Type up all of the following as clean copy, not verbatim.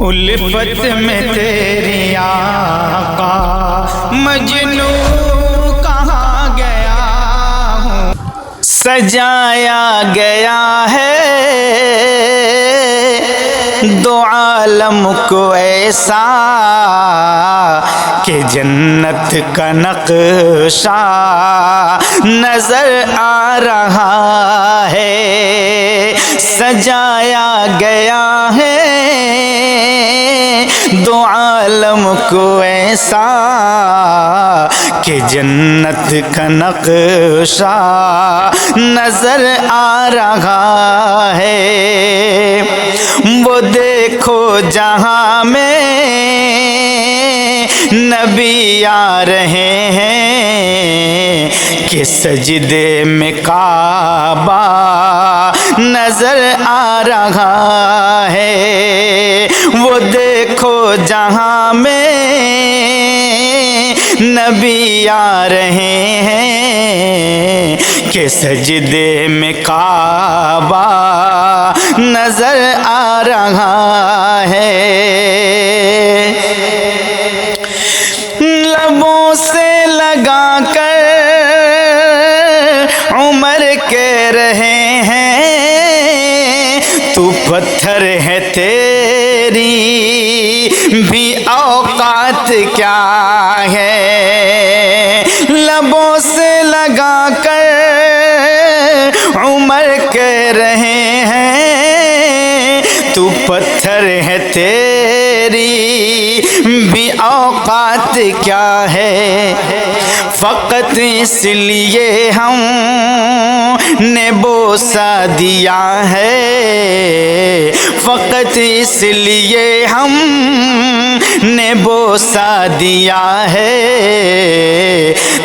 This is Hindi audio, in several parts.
उल्फत में तेरी आका मजनू कहाँ गया हूँ, सजाया गया है दो आलम को ऐसा कि जन्नत का नक्शा नजर आ रहा है। सजाया गया है दो आलम को ऐसा कि जन्नत का नक्शा नजर आ रहा है। वो देखो जहां में नबी आ रहे हैं कि सजदे में काबा नजर आ रहा है। वो देखो जहां में नबी आ रहे हैं कि सजदे में काबा नजर आ रहा है। लबों से लगा कर उमर कह रहे हैं तू पत्थर है तेरी भी औकात क्या है। लबों से लगा कर उमर कह रहे हैं तू पत्थर है तेरी भी औकात क्या है। फ़कत इसलिए हम ने बोसा दिया है, फ़कत इसलिए हम ने बोसा दिया है।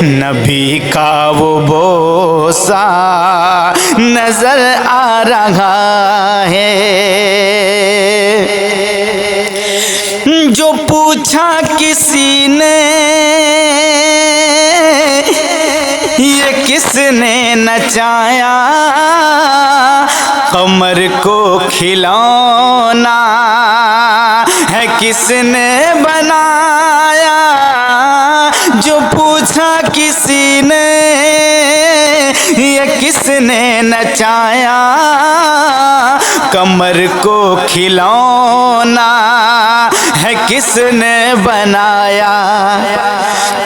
नबी का वो बोसा नजर आ रहा है। जो पूछा किसी ने ये किसने नचाया, कमर को खिलौना है किसने बनाया। जो पूछा किसी ने ये किसने नचाया, कमर को खिलौना है किसने बनाया।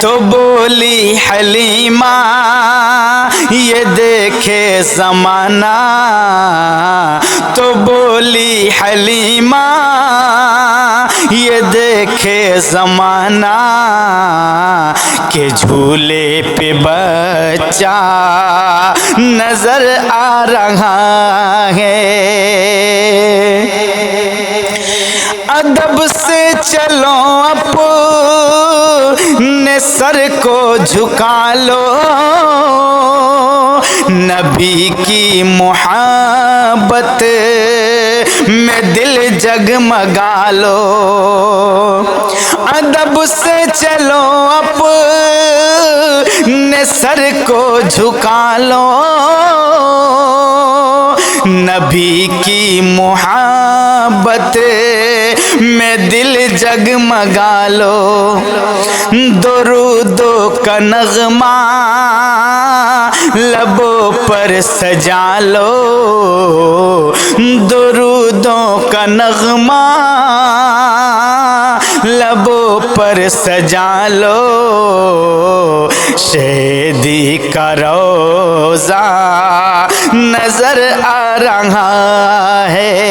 तो बोली हलीमा ये देखे ज़माना, तो बोली हलीमा ये देखे ज़माना के झूले पे बच्चा नजर आ रहा है। अदब से चलो अपने सर को झुका लो, नबी की मोहब्बत में दिल जगमगा लो। अदब से चलो अपने सर को झुका लो, नबी की मोहब्बत में दिल जगमगा लो। दुरूदो का नगमा लबों पर सजा लो, दुरूदों का नगमा लबों पर सजा लो। शहीदी का रोज़ा नजर आ रहा है।